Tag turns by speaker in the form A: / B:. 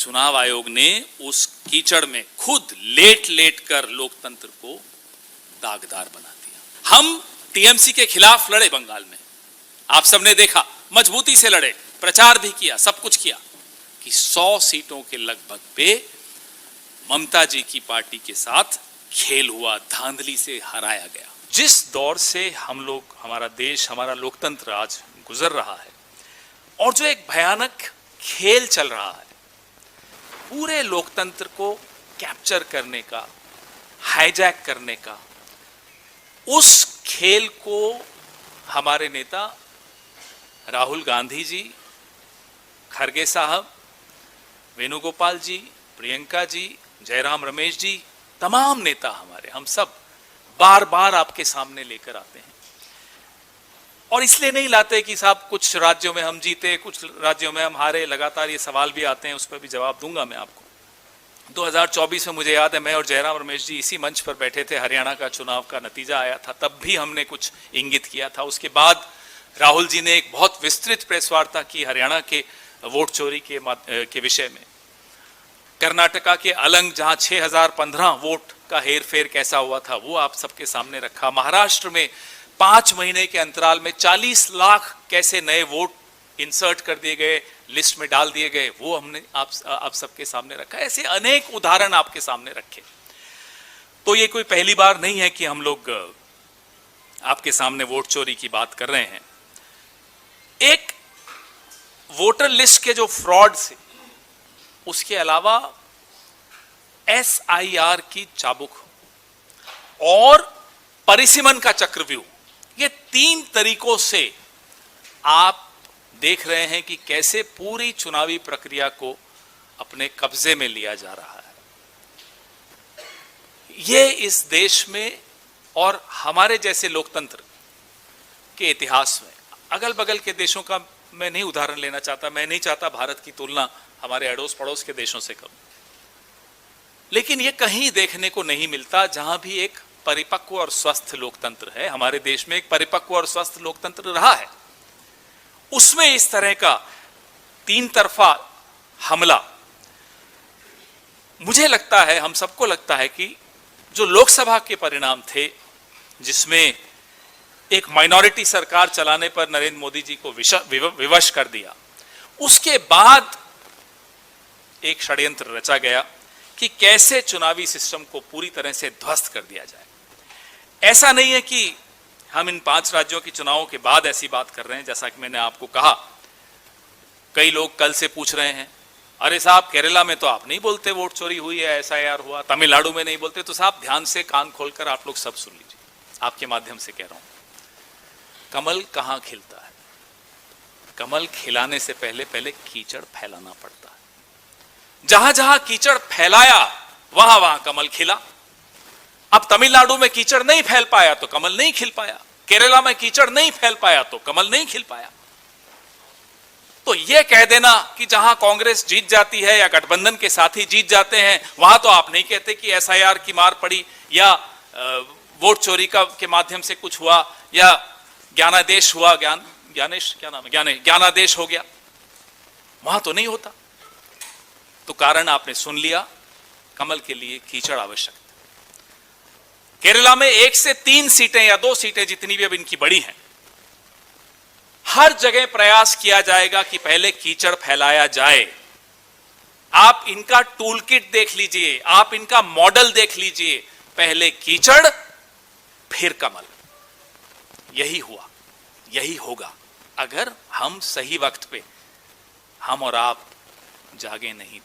A: चुनाव आयोग ने उस कीचड़ में खुद लेट कर लोकतंत्र को दागदार बना दिया। हम टीएमसी के खिलाफ लड़े बंगाल में, आप सबने देखा, मजबूती से लड़े, प्रचार भी किया, सब कुछ किया कि 100 सीटों के लगभग पे ममता जी की पार्टी के साथ खेल हुआ, धांधली से हराया गया। जिस दौर से हम लोग, हमारा देश, हमारा लोकतंत्र आज गुजर रहा है और जो एक भयानक खेल चल रहा है, पूरे लोकतंत्र को कैप्चर करने का, हाईजैक करने का, उस खेल को हमारे नेता राहुल गांधी जी, खरगे साहब, वेणुगोपाल जी, प्रियंका जी, जयराम रमेश जी, तमाम नेता हमारे, हम सब बार बार आपके सामने लेकर आते हैं। और इसलिए नहीं लाते कि साहब कुछ राज्यों में हम जीते, कुछ राज्यों में हम हारे, लगातार ये सवाल भी आते हैं, उस पर भी जवाब दूंगा मैं आपको। 2024 में मुझे याद है, मैं और जयराम रमेश जी इसी मंच पर बैठे थे, हरियाणा का चुनाव का नतीजा आया था, तब भी हमने कुछ इंगित किया था। उसके बाद राहुल जी ने एक बहुत विस्तृत प्रेस वार्ता की हरियाणा के वोट चोरी के विषय में। कर्नाटका के अलंग, जहां 6015 वोट का हेरफेर कैसा हुआ था, वो आप सबके सामने रखा। महाराष्ट्र में 5 महीने के अंतराल में 40 लाख कैसे नए वोट इंसर्ट कर दिए गए, लिस्ट में डाल दिए गए, वो हमने आप सबके सामने रखा। ऐसे अनेक उदाहरण आपके सामने रखे। तो ये कोई पहली बार नहीं है कि हम लोग आपके सामने वोट चोरी की बात कर रहे हैं। एक वोटर लिस्ट के जो फ्रॉड से, उसके अलावा SIR की चाबुक और परिसीमन का चक्रव्यूह, ये 3 तरीकों से आप देख रहे हैं कि कैसे पूरी चुनावी प्रक्रिया को अपने कब्जे में लिया जा रहा है। ये इस देश में और हमारे जैसे लोकतंत्र के इतिहास में, अगल बगल के देशों का मैं नहीं उदाहरण लेना चाहता, मैं नहीं चाहता भारत की तुलना हमारे अड़ोस पड़ोस के देशों से करूं, लेकिन ये कहीं देखने को नहीं मिलता जहां भी एक परिपक्व और स्वस्थ लोकतंत्र है। हमारे देश में एक परिपक्व और स्वस्थ लोकतंत्र रहा है, उसमें इस तरह का 3 तरफा हमला, मुझे लगता है, हम सबको लगता है कि जो लोकसभा के परिणाम थे, जिसमें एक माइनॉरिटी सरकार चलाने पर नरेंद्र मोदी जी को विवश कर दिया, उसके बाद एक षड्यंत्र रचा गया कि कैसे चुनावी सिस्टम को पूरी तरह से ध्वस्त कर दिया जाए। ऐसा नहीं है कि हम इन 5 राज्यों के चुनावों के बाद ऐसी बात कर रहे हैं। जैसा कि मैंने आपको कहा, कई लोग कल से पूछ रहे हैं, अरे साहब केरला में तो आप नहीं बोलते वोट चोरी हुई है, SIR हुआ, तमिलनाडु में नहीं बोलते। तो साहब ध्यान से कान खोलकर आप लोग सब सुन लीजिए, आपके माध्यम से कह रहा हूं। कमल कहां खिलता है? कमल खिलाने से पहले कीचड़ फैलाना पड़ता है। जहां जहां कीचड़ फैलाया, वहां वहां कमल खिला। अब तमिलनाडु में कीचड़ नहीं फैल पाया तो कमल नहीं खिल पाया, केरला में कीचड़ नहीं फैल पाया तो कमल नहीं खिल पाया। तो यह कह देना कि जहां कांग्रेस जीत जाती है या गठबंधन के साथी जीत जाते हैं, वहां तो आप नहीं कहते कि SIR की मार पड़ी या वोट चोरी के माध्यम से कुछ हुआ या ज्ञानादेश हुआ, ज्ञानादेश हो गया, वहां तो नहीं होता। तो कारण आपने सुन लिया, कमल के लिए कीचड़ आवश्यक है। केरला में 1 से 3 सीटें या 2 सीटें, जितनी भी अब इनकी बड़ी हैं, हर जगह प्रयास किया जाएगा कि पहले कीचड़ फैलाया जाए। आप इनका टूल किट देख लीजिए, आप इनका मॉडल देख लीजिए, पहले कीचड़ फिर कमल। यही हुआ, यही होगा अगर हम सही वक्त पे, हम और आप जागे नहीं